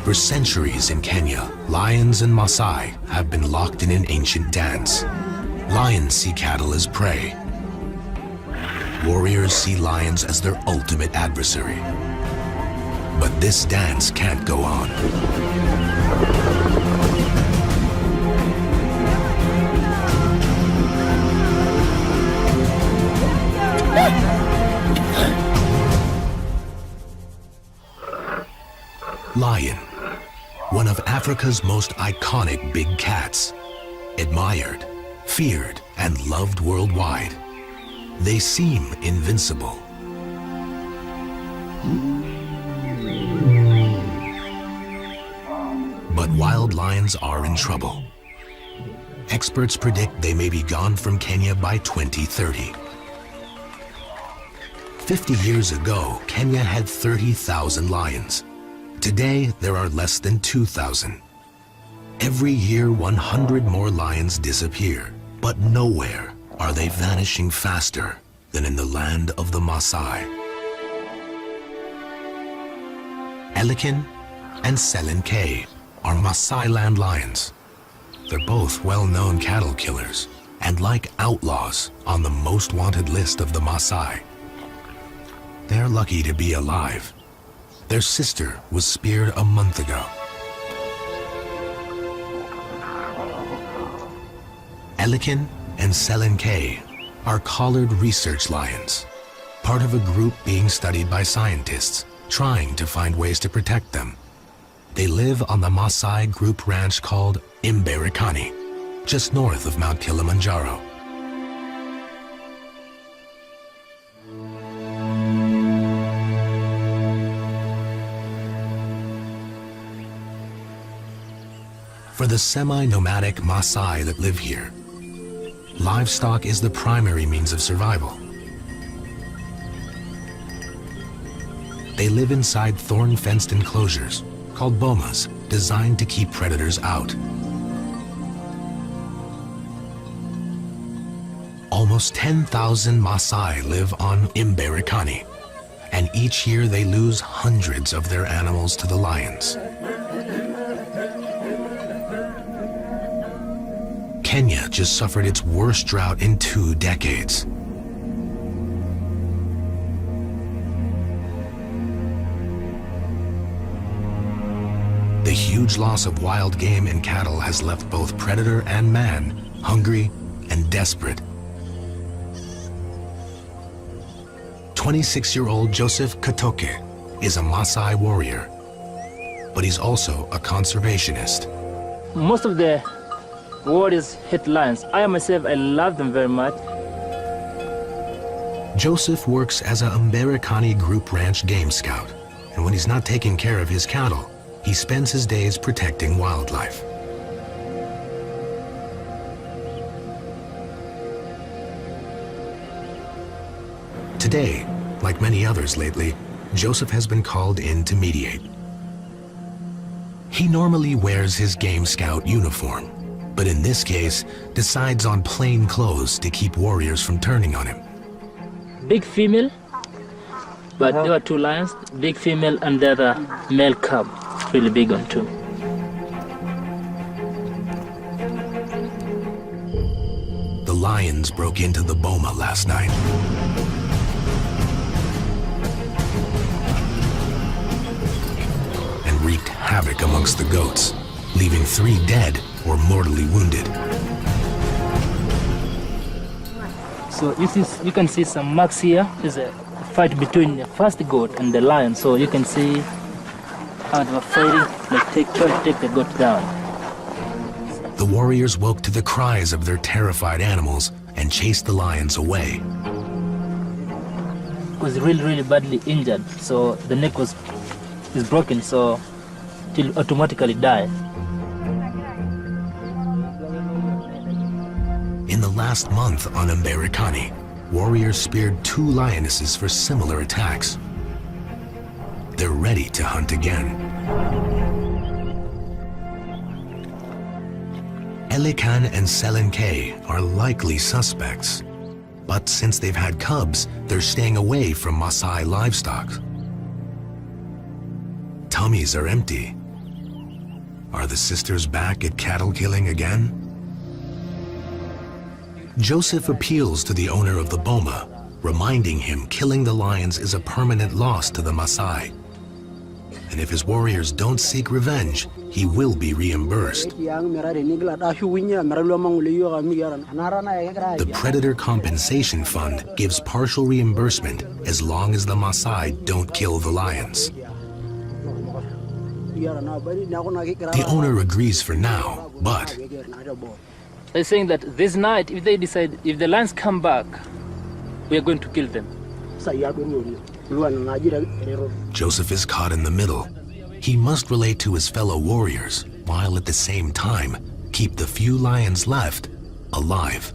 For centuries in Kenya, lions and Maasai have been locked in an ancient dance. Lions see cattle as prey. Warriors see lions as their ultimate adversary. But this dance can't go on. Lion, one of Africa's most iconic big cats, admired, feared, and loved worldwide. They seem invincible. But wild lions are in trouble. Experts predict they may be gone from Kenya by 2030. 50 years ago, Kenya had 30,000 lions. Today, there are less than 2,000. Every year, 100 more lions disappear, but nowhere are they vanishing faster than in the land of the Maasai. Elikin and Selenke are Maasai land lions. They're both well-known cattle killers and like outlaws on the most wanted list of the Maasai. They're lucky to be alive. Their sister was speared a month ago. Elikin and Selenke are collared research lions, part of a group being studied by scientists trying to find ways to protect them. They live on the Maasai group ranch called Imberikani, just north of Mount Kilimanjaro. For the semi-nomadic Maasai that live here, livestock is the primary means of survival. They live inside thorn-fenced enclosures called bomas, designed to keep predators out. Almost 10,000 Maasai live on Imberikani, and each year they lose hundreds of their animals to the lions. Kenya just suffered its worst drought in 2 decades. The huge loss of wild game and cattle has left both predator and man hungry and desperate. 26-year-old Joseph Katoke is a Maasai warrior, but he's also a conservationist. Most of the warriors hate lions. I myself, I love them very much. Joseph works as a Imberikani group ranch game scout, and when he's not taking care of his cattle, he spends his days protecting wildlife. Today, like many others lately, Joseph has been called in to mediate. He normally wears his game scout uniform, but in this case, decides on plain clothes to keep warriors from turning on him. Big female, but there were 2 lions, big female and the other male cub, really big one too. The lions broke into the boma last night. And wreaked havoc amongst the goats, leaving 3 dead or mortally wounded. So you can see some marks here. There's a fight between the first goat and the lion. So you can see how they were fighting, trying to take the goat down. The warriors woke to the cries of their terrified animals and chased the lions away. It was really badly injured. So the neck is broken, so it will automatically die. In the last month on Imberikani, warriors speared 2 lionesses for similar attacks. They're ready to hunt again. Elikin and Selenke are likely suspects, but since they've had cubs, they're staying away from Maasai livestock. Tummies are empty, Are the sisters back at cattle killing again? Joseph appeals to the owner of the boma, reminding him killing the lions is a permanent loss to the Maasai. And if his warriors don't seek revenge, he will be reimbursed. The Predator Compensation Fund gives partial reimbursement as long as the Maasai don't kill the lions. The owner agrees for now, but they're saying that this night, if they decide, if the lions come back, we are going to kill them. Joseph is caught in the middle. He must relate to his fellow warriors, while at the same time keep the few lions left alive.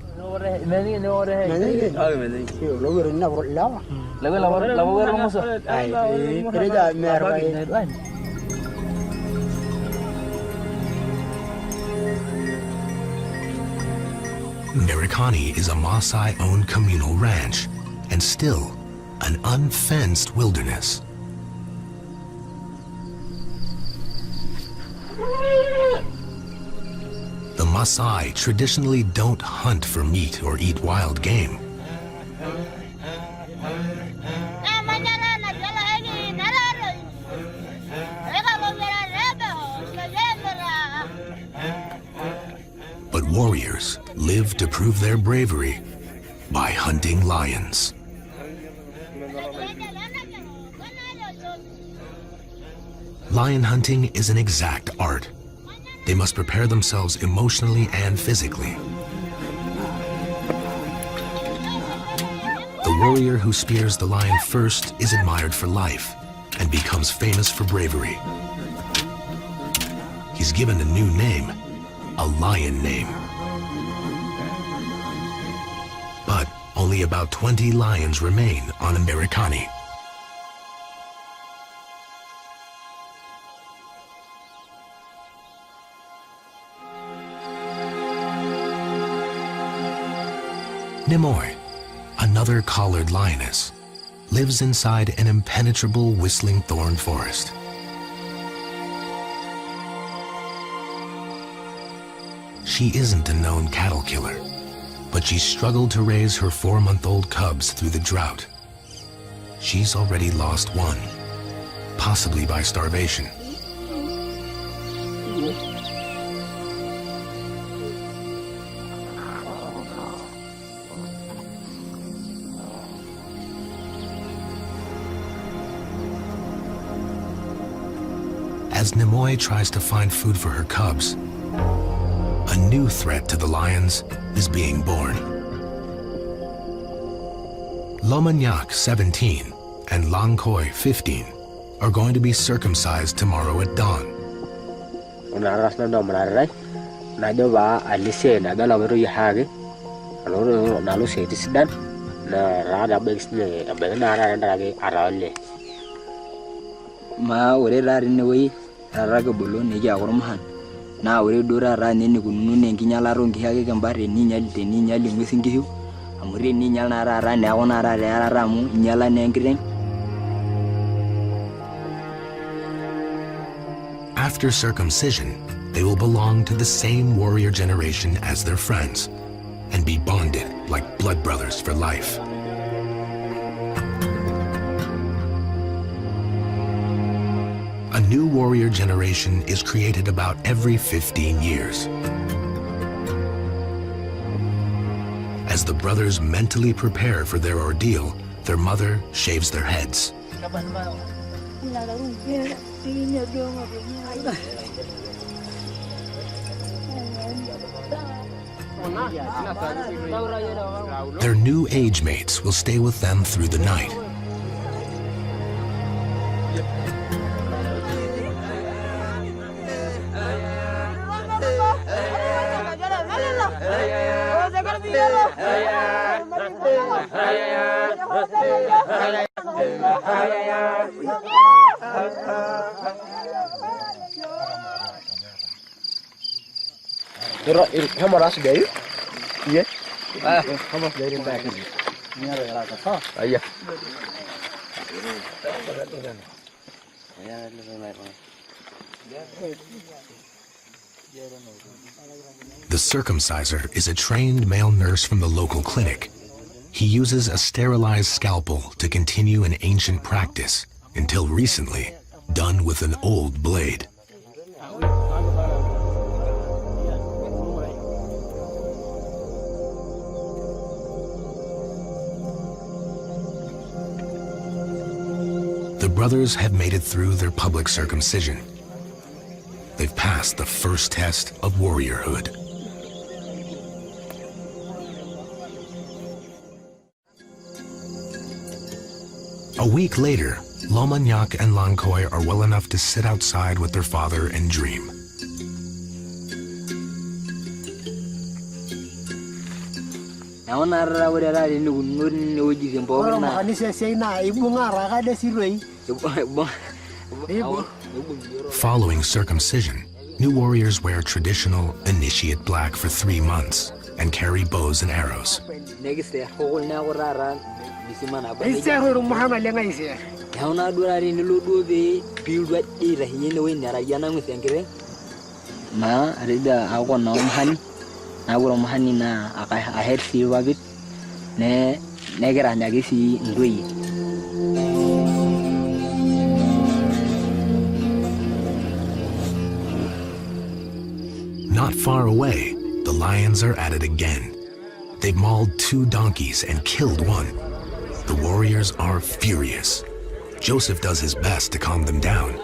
Merikani is a Maasai-owned communal ranch, and still an unfenced wilderness. The Maasai traditionally don't hunt for meat or eat wild game. But warriors live to prove their bravery by hunting lions. Lion hunting is an exact art. They must prepare themselves emotionally and physically. The warrior who spears the lion first is admired for life and becomes famous for bravery. He's given a new name, a lion name. But only about 20 lions remain on Merikani. Nimoy, another collared lioness, lives inside an impenetrable whistling thorn forest. She isn't a known cattle killer, but she struggled to raise her 4-month-old cubs through the drought. She's already lost one, possibly by starvation. As Nimoy tries to find food for her cubs, a new threat to the lions is being born. Lomanyak, 17, and Langkoi, 15, are going to be circumcised tomorrow at dawn. Na ore dora ra nene kununu ne nkinyala ro nkihake kembare ni nyali ngwesi nkihu amure ni nyala na ra ne akona ra mu nyala ne nkiteng. After circumcision, they will belong to the same warrior generation as their friends and be bonded like blood brothers for life. A new warrior generation is created about every 15 years. As the brothers mentally prepare for their ordeal, their mother shaves their heads. Their new age mates will stay with them through the night. How much do you? Yeah. How much do you back? Yeah. The circumciser is a trained male nurse from the local clinic. He uses a sterilized scalpel to continue an ancient practice, until recently done with an old blade. The brothers have made it through their public circumcision. They've passed the first test of warriorhood. A week later, Lomanyak and Lankoi are well enough to sit outside with their father and dream. Following circumcision, new warriors wear traditional initiate black for 3 months and carry bows and arrows. Not far away, the lions are at it again. They've mauled 2 donkeys and killed 1. The warriors are furious. Joseph does his best to calm them down.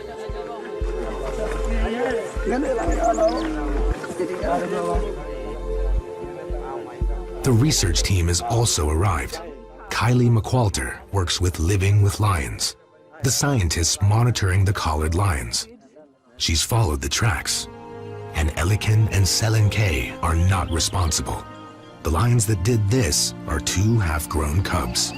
The research team has also arrived. Kylie McQualter works with Living with Lions, the scientists monitoring the collared lions. She's followed the tracks. And Elikin and Selenkei are not responsible. The lions that did this are 2 half-grown cubs.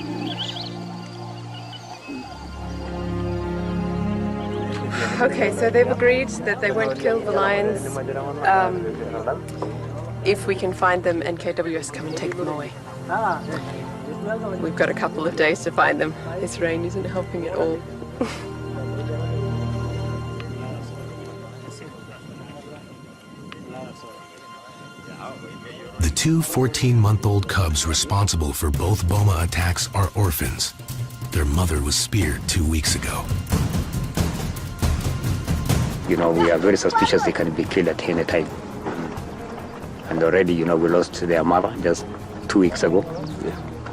Okay, so they've agreed that they won't kill the lions if we can find them and KWS come and take them away. We've got a couple of days to find them. This rain isn't helping at all. The 2 14-month-old cubs responsible for both Boma attacks are orphans. Their mother was speared 2 weeks ago. You know, we are very suspicious they can be killed at any time. And already, you know, we lost their mother just 2 weeks ago.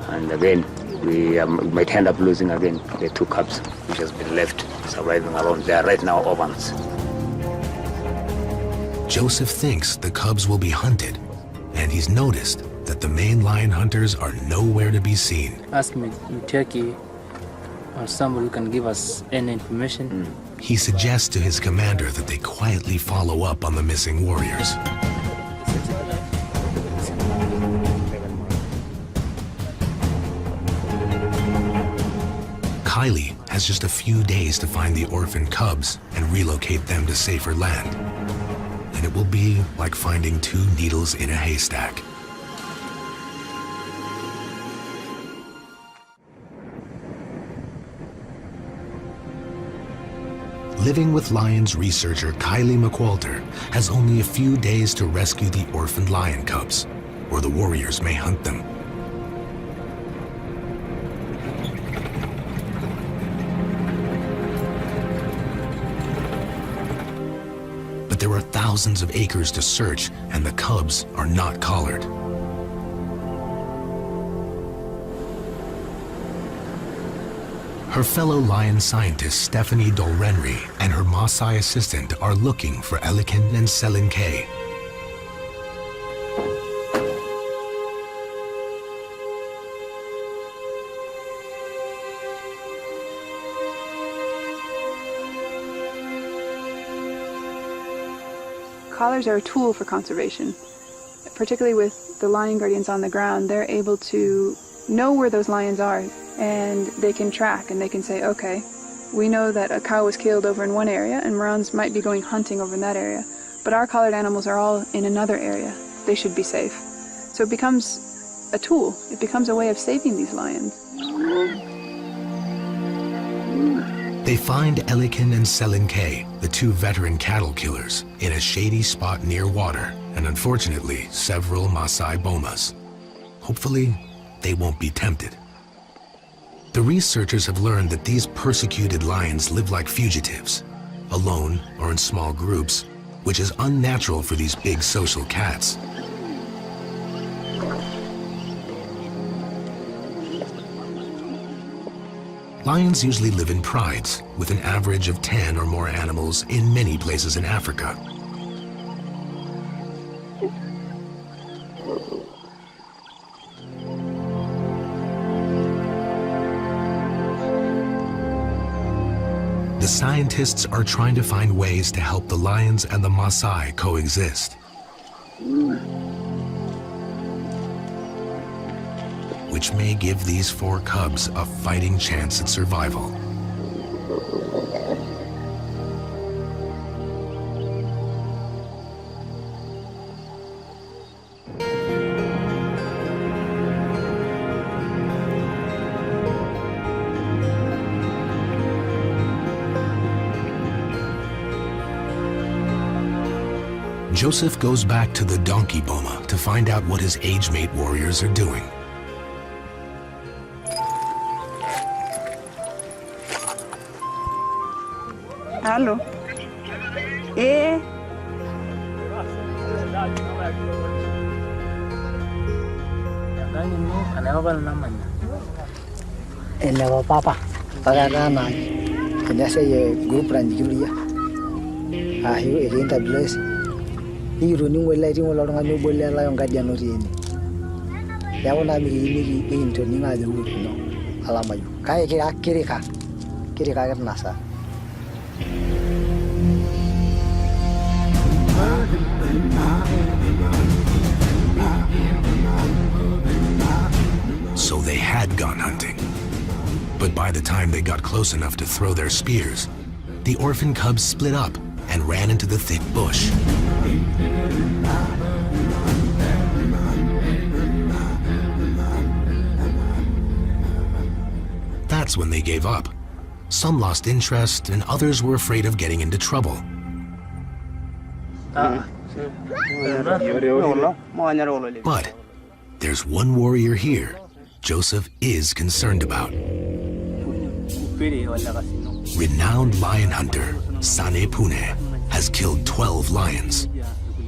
And again, we might end up losing again the 2 cubs which has been left surviving alone. They are right now orphans. Joseph thinks the cubs will be hunted, and he's noticed that the main lion hunters are nowhere to be seen. Ask me in Turkey or somebody who can give us any information. He suggests to his commander that they quietly follow up on the missing warriors. Kylie has just a few days to find the orphaned cubs and relocate them to safer land. And it will be like finding 2 needles in a haystack. Living with Lions researcher Kylie McQualter has only a few days to rescue the orphaned lion cubs, or the warriors may hunt them. But there are thousands of acres to search, and the cubs are not collared. Her fellow lion scientist Stephanie Dolrenry and her Maasai assistant are looking for Elikin and Selenkei. Collars are a tool for conservation, particularly with the lion guardians on the ground. They're able to know where those lions are, and they can track and they can say, okay, we know that a cow was killed over in one area and Morans might be going hunting over in that area, but our collared animals are all in another area. They should be safe. So it becomes a tool. It becomes a way of saving these lions. They find Elikin and Selenke, the two veteran cattle killers, in a shady spot near water and unfortunately several Maasai bomas. Hopefully, they won't be tempted. The researchers have learned that these persecuted lions live like fugitives, alone or in small groups, which is unnatural for these big social cats. Lions usually live in prides, with an average of 10 or more animals in many places in Africa. The scientists are trying to find ways to help the lions and the Maasai coexist, which may give these 4 cubs a fighting chance at survival. Joseph goes back to the donkey boma to find out what his age-mate warriors are doing. Hello. Eh. Hello, Papa. Pagana. Kanya say group ranjuriya. Ayo irinta bless. Iro ningo la ringo la ngani bolle la yonga diano rini. Ya wona mi into ninga de wuri no. Alama yu. Kai kirika nasa. So they had gone hunting. But by the time they got close enough to throw their spears, the orphan cubs split up and ran into the thick bush. That's when they gave up. Some lost interest and others were afraid of getting into trouble. But there's one warrior here Joseph is concerned about. Renowned lion hunter Sane Pune has killed 12 lions.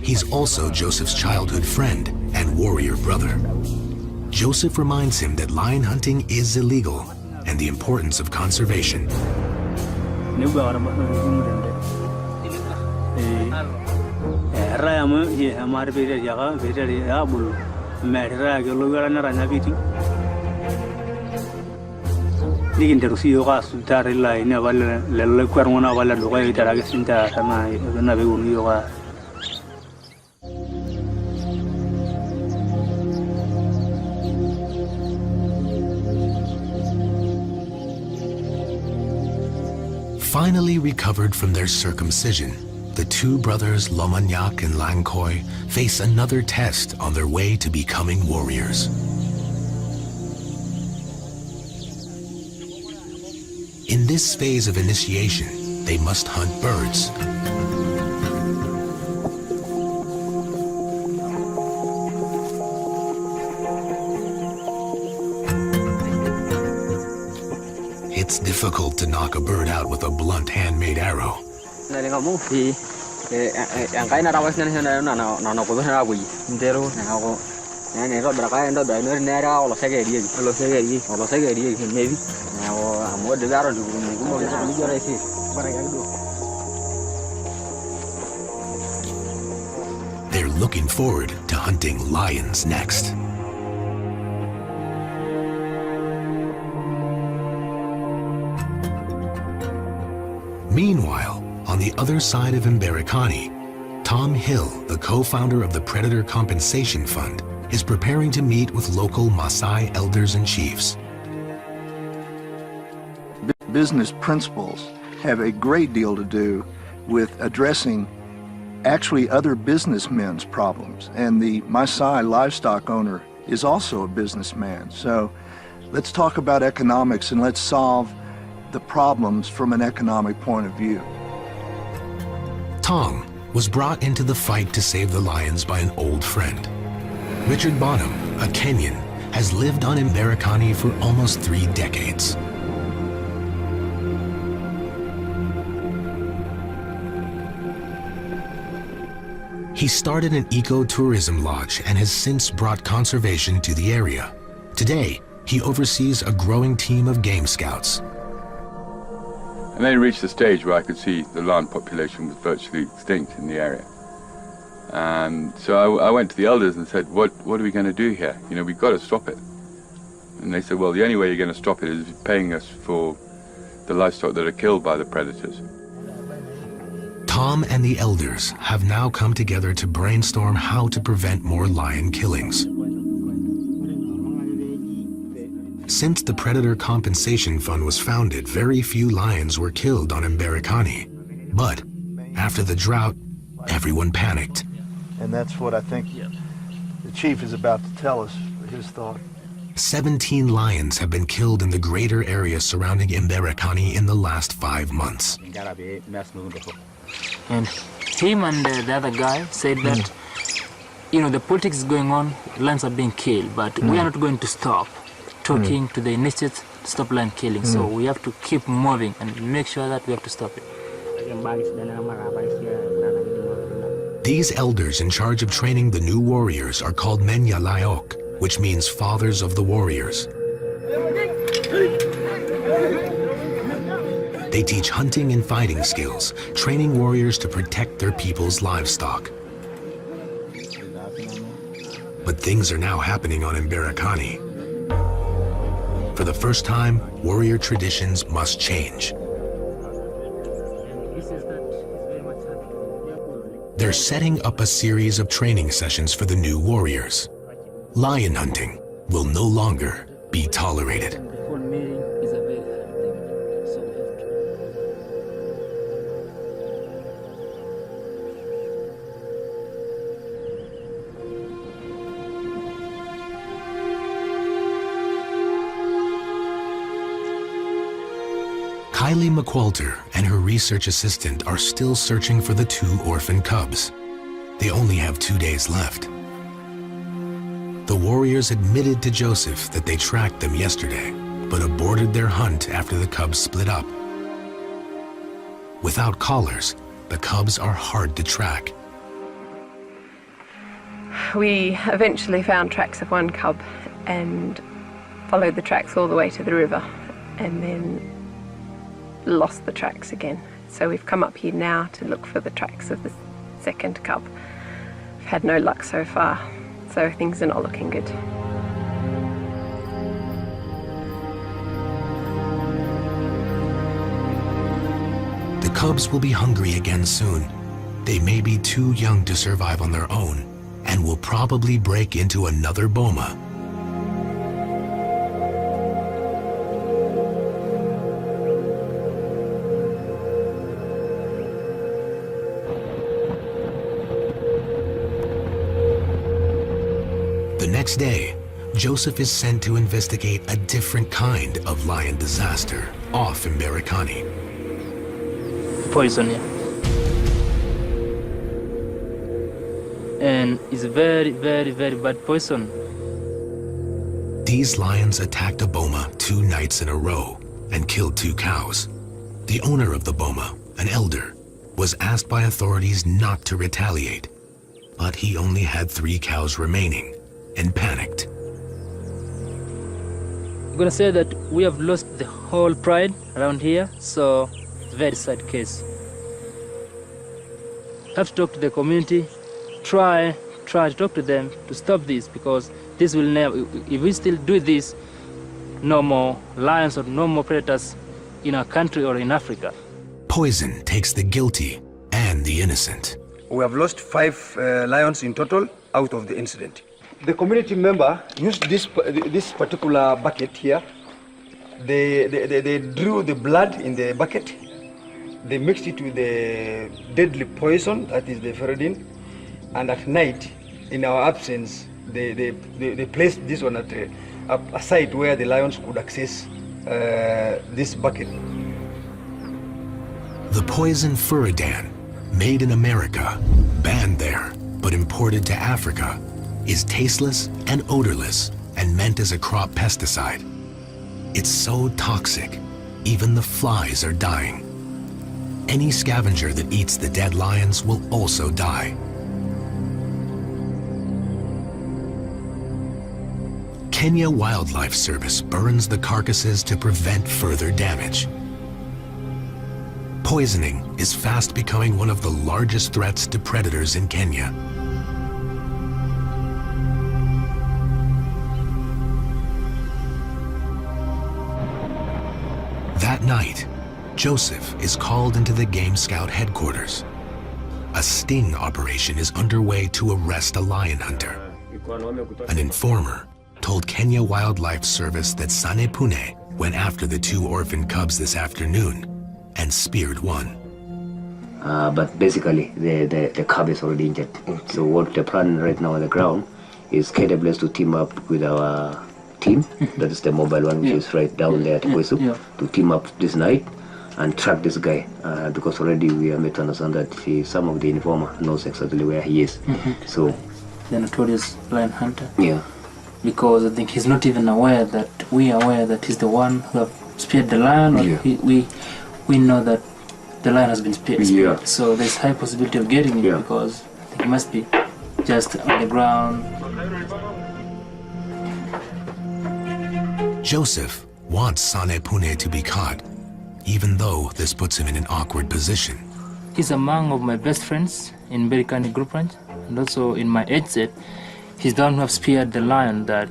He's also Joseph's childhood friend and warrior brother. Joseph reminds him that lion hunting is illegal and the importance of conservation. Finally recovered from their circumcision, the two brothers Lomanyak and Langkoi face another test on their way to becoming warriors. In this phase of initiation, they must hunt birds. It's difficult to knock a bird out with a blunt handmade arrow. They're looking forward to hunting lions next. Meanwhile, on the other side of Mberikani, Tom Hill, the co-founder of the Predator Compensation Fund, is preparing to meet with local Maasai elders and chiefs. Business principles have a great deal to do with addressing actually other businessmen's problems. And the Maasai livestock owner is also a businessman. So let's talk about economics and let's solve the problems from an economic point of view. Tom was brought into the fight to save the lions by an old friend. Richard Bonham, a Kenyan, has lived on Mberekani for almost 3 decades. He started an eco-tourism lodge and has since brought conservation to the area. Today, he oversees a growing team of game scouts. And then it reached the stage where I could see the lion population was virtually extinct in the area. And so I went to the elders and said, what are we going to do here? You know, we've got to stop it. And they said, well, the only way you're going to stop it is paying us for the livestock that are killed by the predators. Tom and the elders have now come together to brainstorm how to prevent more lion killings. Since the Predator Compensation Fund was founded, very few lions were killed on Mberekani. But after the drought, everyone panicked. And that's what I think the chief is about to tell us, his thought. 17 lions have been killed in the greater area surrounding Mberekani in the last 5 months. And him and the other guy said that, you know, the politics is going on, lions are being killed, but we are not going to stop talking to the initiates to stop lion killing. So we have to keep moving and make sure that we have to stop it. These elders in charge of training the new warriors are called Menyalaok, which means fathers of the warriors. They teach hunting and fighting skills, training warriors to protect their people's livestock. But things are now happening on Mberekani. For the first time, warrior traditions must change. They're setting up a series of training sessions for the new warriors. Lion hunting will no longer be tolerated. Kylie McQualter and her research assistant are still searching for the 2 orphan cubs. They only have 2 days left. The warriors admitted to Joseph that they tracked them yesterday, but aborted their hunt after the cubs split up. Without collars, the cubs are hard to track. We eventually found tracks of one cub and followed the tracks all the way to the river, and then lost the tracks again. So we've come up here now to look for the tracks of the second cub. We've had no luck so far, so things are not looking good. The cubs will be hungry again soon. They may be too young to survive on their own and will probably break into another boma. The next day, Joseph is sent to investigate a different kind of lion disaster off Mberekani. Poison, yeah. And it's very, very, very bad poison. These lions attacked a boma 2 nights in a row and killed 2 cows. The owner of the boma, an elder, was asked by authorities not to retaliate, but he only had 3 cows remaining and panicked. I'm gonna say that we have lost the whole pride around here, so it's a very sad case. Have to talk to the community, try to talk to them to stop this, because this will never, if we still do this, no more lions or no more predators in our country or in Africa. Poison takes the guilty and the innocent. We have lost 5 lions in total out of the incident. The community member used this particular bucket here. They drew the blood in the bucket. They mixed it with the deadly poison, that is the ferrodin, and at night, in our absence, they placed this one at a site where the lions could access this bucket. The poison furidan, made in America, banned there, but imported to Africa, is tasteless and odorless and meant as a crop pesticide. It's so toxic, even the flies are dying. Any scavenger that eats the dead lions will also die. Kenya Wildlife Service burns the carcasses to prevent further damage. Poisoning is fast becoming one of the largest threats to predators in Kenya. That night, Joseph is called into the Game Scout headquarters. A sting operation is underway to arrest a lion hunter. An informer told Kenya Wildlife Service that Sane Pune went after the 2 orphan cubs this afternoon and speared one. But basically, the cub is already injured. So what the plan right now on the ground is KWS to team up with our team, that is the mobile one, which is right down there at Kwesu, to team up this night and track this guy, because already we are made to understand that some of the informer knows exactly where he is. So the notorious lion hunter. Yeah. Because I think he's not even aware that we are aware that he's the one who have speared the lion, or we know that the lion has been speared. So there's high possibility of getting him because I think he must be just on the ground. Joseph wants Sane Pune to be caught, even though this puts him in an awkward position. He's among of my best friends in Berikani Group Ranch, and also in my age set. He's the one who have speared the lion that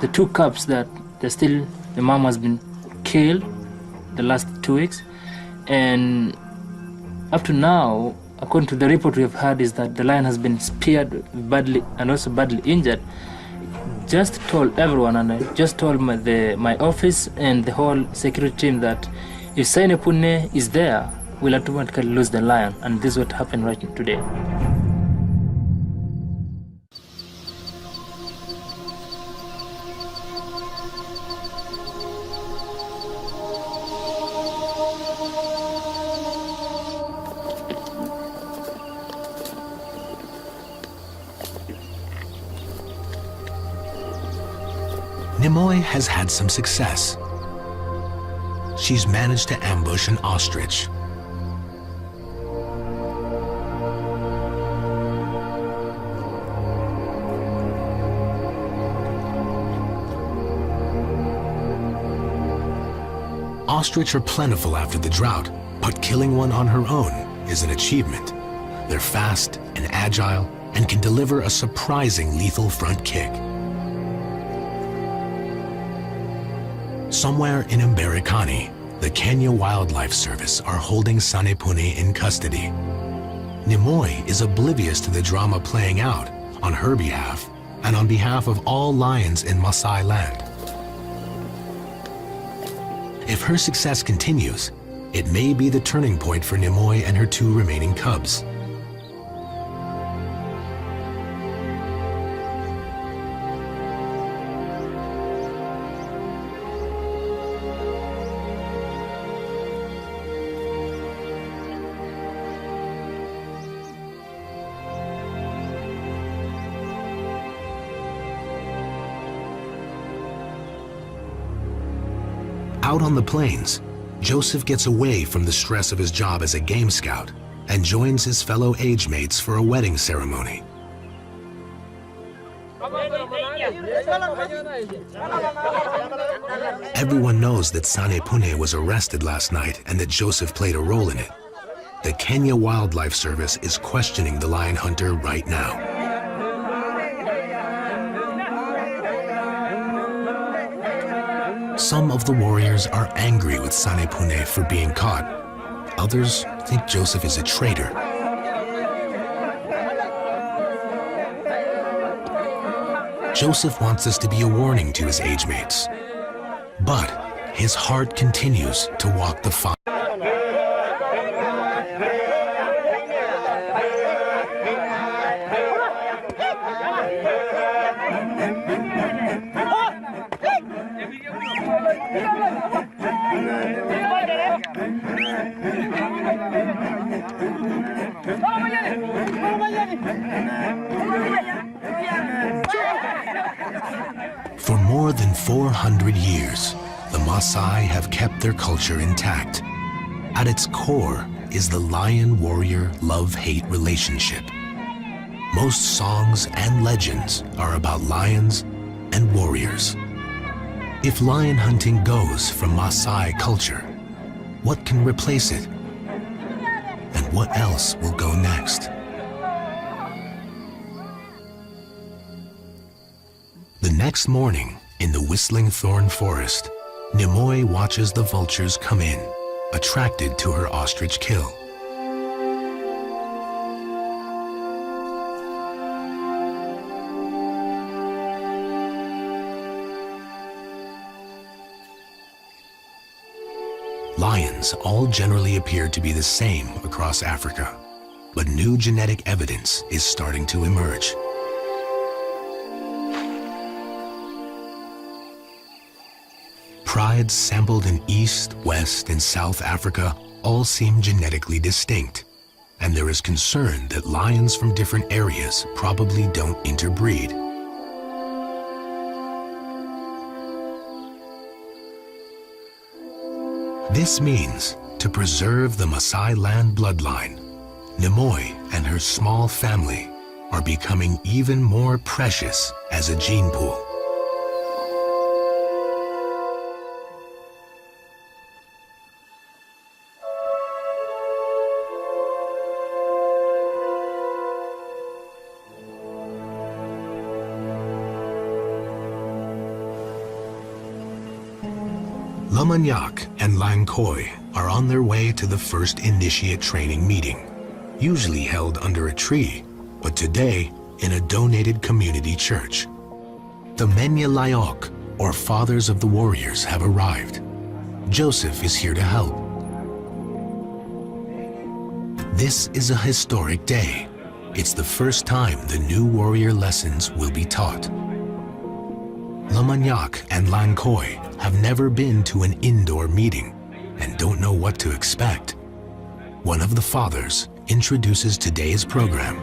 the 2 cubs that the mom has been killed the last 2 weeks, and up to now, according to the report we have had, is that the lion has been speared badly and also badly injured. Just told everyone, and I just told my office and the whole security team that if Sane Pune is there, we'll automatically lose the lion, and this is what happened right today. Nimoy has had some success. She's managed to ambush an ostrich. Ostrich are plentiful after the drought, but killing one on her own is an achievement. They're fast and agile and can deliver a surprising lethal front kick. Somewhere in Mberikani, the Kenya Wildlife Service are holding Sane Pune in custody. Nimoy is oblivious to the drama playing out on her behalf and on behalf of all lions in Maasai land. If her success continues, it may be the turning point for Nimoy and her 2 remaining cubs. Out on the plains, Joseph gets away from the stress of his job as a game scout and joins his fellow age mates for a wedding ceremony. Everyone knows that Sane Pune was arrested last night and that Joseph played a role in it. The Kenya Wildlife Service is questioning the lion hunter right now. Some of the warriors are angry with Sane Pune for being caught. Others think Joseph is a traitor. Joseph wants this to be a warning to his age mates. But his heart continues to walk the fine. For more than 400 years, the Maasai have kept their culture intact. At its core is the lion-warrior love-hate relationship. Most songs and legends are about lions and warriors. If lion hunting goes from Maasai culture, what can replace it? And what else will go next? The next morning, in the whistling thorn forest, Nimoy watches the vultures come in, attracted to her ostrich kill. Lions all generally appear to be the same across Africa, but new genetic evidence is starting to emerge. Prides sampled in East, West, and South Africa all seem genetically distinct, and there is concern that lions from different areas probably don't interbreed. This means, to preserve the Maasai land bloodline, Nimoy and her small family are becoming even more precious as a gene pool. Lamanyak and Lankoi are on their way to the first initiate training meeting, usually held under a tree, but today in a donated community church. The Menya Layok, or Fathers of the Warriors, have arrived. Joseph is here to help. This is a historic day. It's the first time the new warrior lessons will be taught. Lamanyak and Lankoi have never been to an indoor meeting and don't know what to expect. One of the fathers introduces today's program.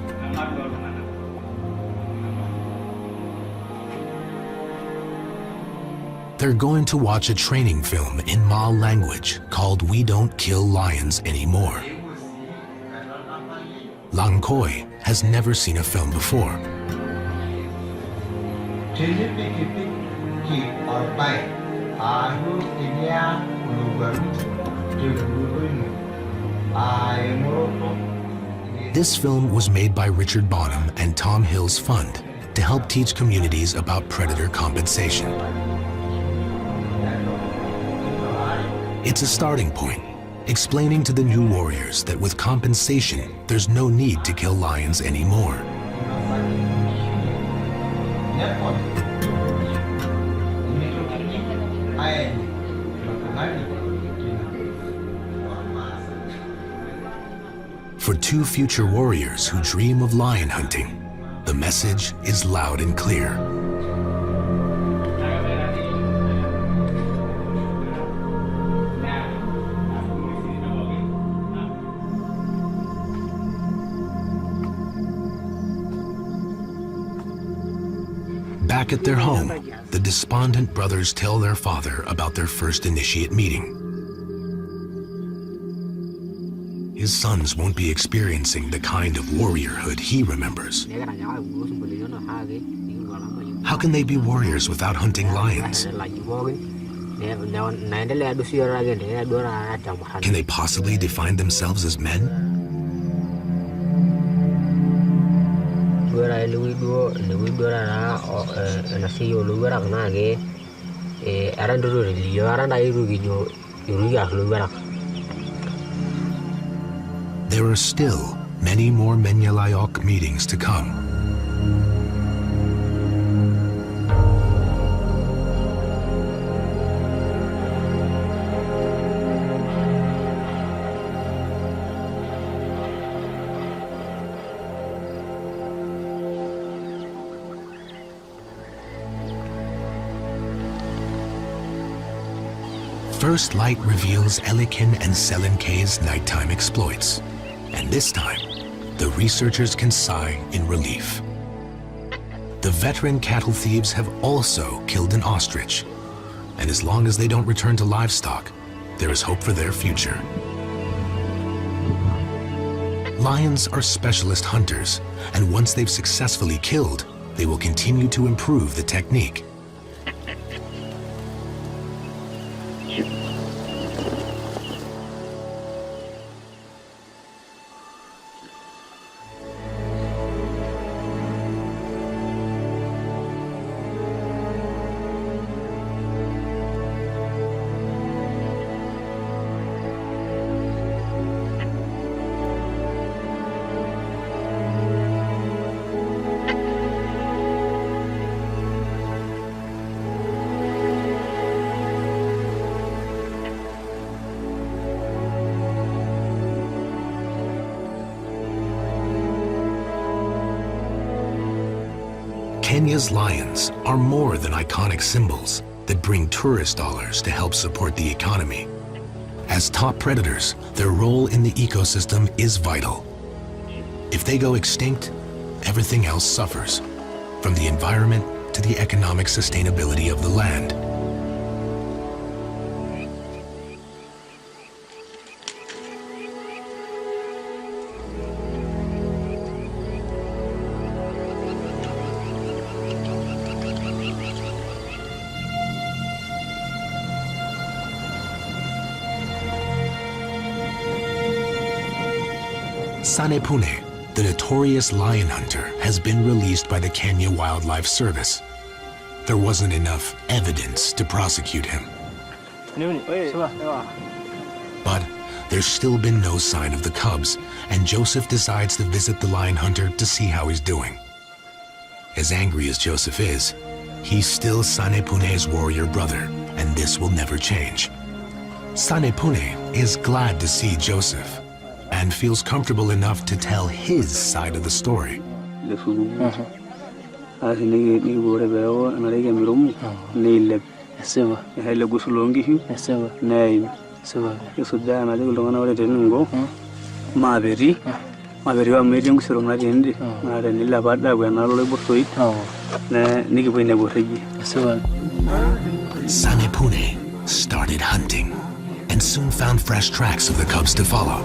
They're going to watch a training film in Ma language called We Don't Kill Lions Anymore. Lankoi has never seen a film before. This film was made by Richard Bonham and Tom Hill's Fund to help teach communities about predator compensation. It's a starting point, explaining to the new warriors that with compensation, there's no need to kill lions anymore. For two future warriors who dream of lion hunting, the message is loud and clear. Back at their home, the despondent brothers tell their father about their first initiate meeting. His sons won't be experiencing the kind of warriorhood he remembers. How can they be warriors without hunting lions? Can they possibly define themselves as men? There are still many more Menya Layok meetings to come. First light reveals Elikin and Selenkei's nighttime exploits. And this time, the researchers can sigh in relief. The veteran cattle thieves have also killed an ostrich, and as long as they don't return to livestock, there is hope for their future. Lions are specialist hunters, and once they've successfully killed, they will continue to improve the technique. Kenya's lions are more than iconic symbols that bring tourist dollars to help support the economy. As top predators, their role in the ecosystem is vital. If they go extinct, everything else suffers, from the environment to the economic sustainability of the land. Sanepune, the notorious lion hunter, has been released by the Kenya Wildlife Service. There wasn't enough evidence to prosecute him. But there's still been no sign of the cubs, and Joseph decides to visit the lion hunter to see how he's doing. As angry as Joseph is, he's still Sanepune's warrior brother, and this will never change. Sanepune is glad to see Joseph, and feels comfortable enough to tell his side of the story. Sanepune started hunting and soon found fresh tracks of the cubs to follow.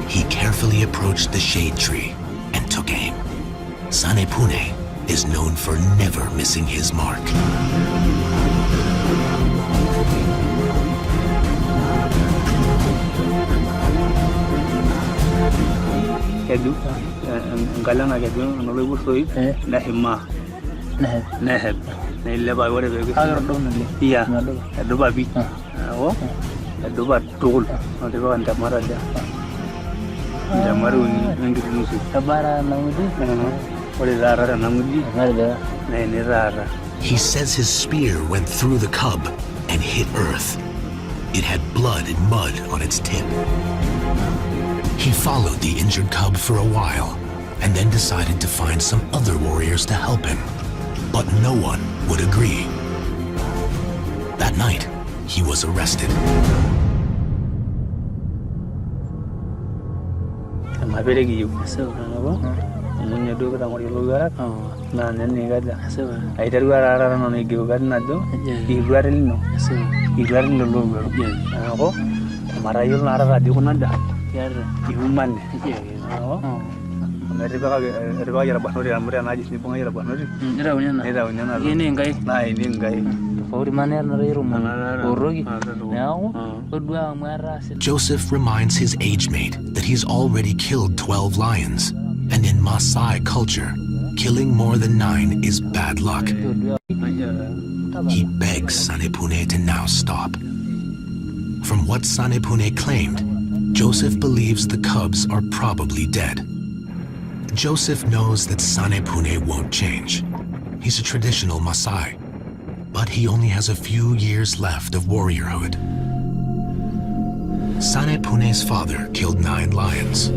He carefully approached the shade tree and took aim. Sanepune is known for never missing his mark. He says his spear went through the cub and hit earth. It had blood and mud on its tip. He followed the injured cub for a while and then decided to find some other warriors to help him. But no one would agree. That night, he was arrested. Joseph reminds his age mate that he's already killed 12 lions, and in Maasai culture, killing more than 9 is bad luck. He begs Sanepune to now stop. From what Sanepune claimed, Joseph believes the cubs are probably dead. Joseph knows that Sanepune won't change. He's a traditional Maasai. But he only has a few years left of warriorhood. Sanepune's father killed 9 lions.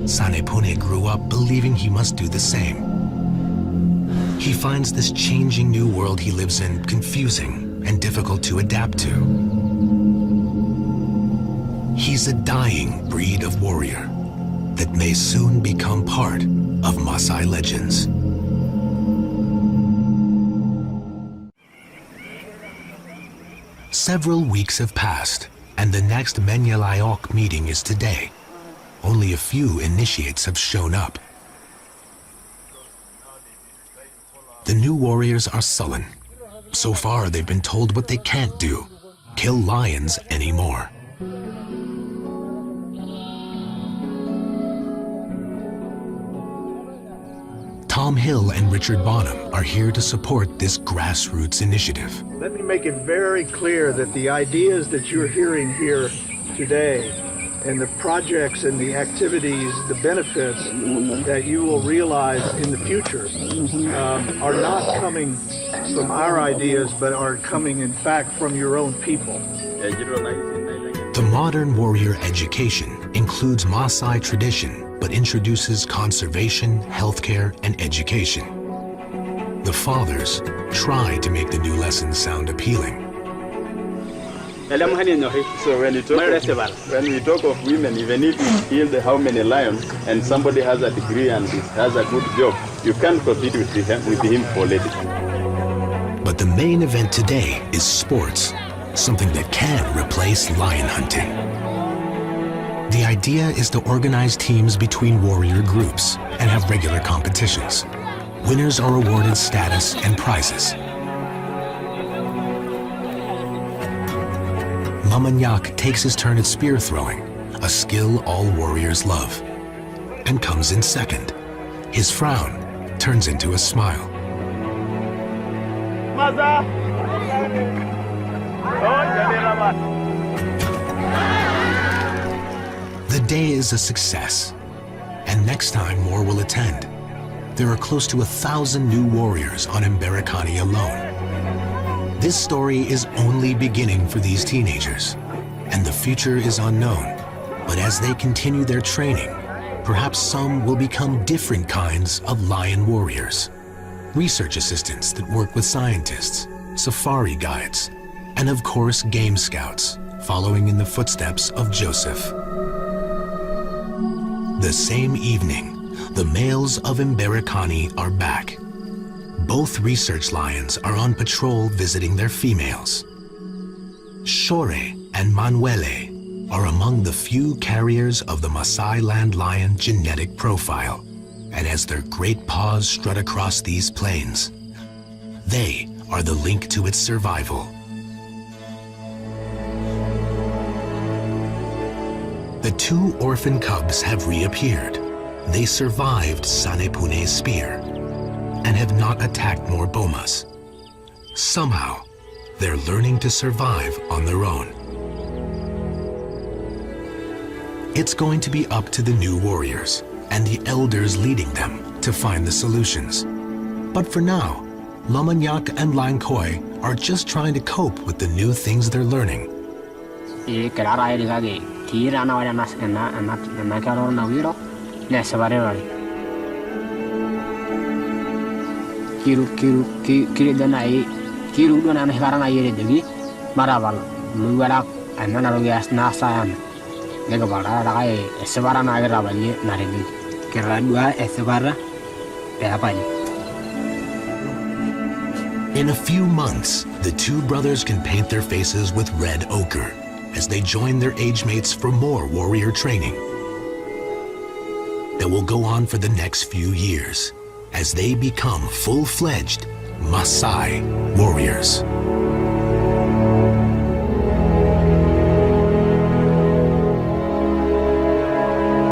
Sanepune grew up believing he must do the same. He finds this changing new world he lives in confusing and difficult to adapt to. He's a dying breed of warrior that may soon become part of Maasai legends. Several weeks have passed, and the next Menyalayok meeting is today. Only a few initiates have shown up. The new warriors are sullen. So far, they've been told what they can't do: kill lions anymore. Tom Hill and Richard Bonham are here to support this grassroots initiative. Let me make it very clear that the ideas that you're hearing here today and the projects and the activities, the benefits that you will realize in the future are not coming from our ideas, but are coming, in fact, from your own people. The modern warrior education includes Maasai tradition, but introduces conservation, healthcare, and education. The fathers try to make the new lessons sound appealing. So when we talk of women, even if you killed how many lions and somebody has a degree and has a good job, you can't compete with him politically. But the main event today is sports, something that can replace lion hunting. The idea is to organize teams between warrior groups and have regular competitions. Winners are awarded status and prizes. Mamanyak takes his turn at spear throwing, a skill all warriors love, and comes in second. His frown turns into a smile. The day is a success, and next time more will attend. There are close to 1,000 new warriors on Mberikani alone. This story is only beginning for these teenagers, and the future is unknown. But as they continue their training, perhaps some will become different kinds of lion warriors. Research assistants that work with scientists, safari guides, and of course game scouts, following in the footsteps of Joseph. The same evening, the males of Mberikani are back. Both research lions are on patrol visiting their females. Shore and Manuele are among the few carriers of the Maasai land lion genetic profile, and as their great paws strut across these plains, they are the link to its survival. The 2 orphan cubs have reappeared. They survived Sanepune's spear and have not attacked more bomas. Somehow, they're learning to survive on their own. It's going to be up to the new warriors and the elders leading them to find the solutions. But for now, Lamanyak and Lankoi are just trying to cope with the new things they're learning. In a few months, the 2 brothers can paint their faces with red ochre as they join their age mates for more warrior training that will go on for the next few years as they become full-fledged Maasai warriors.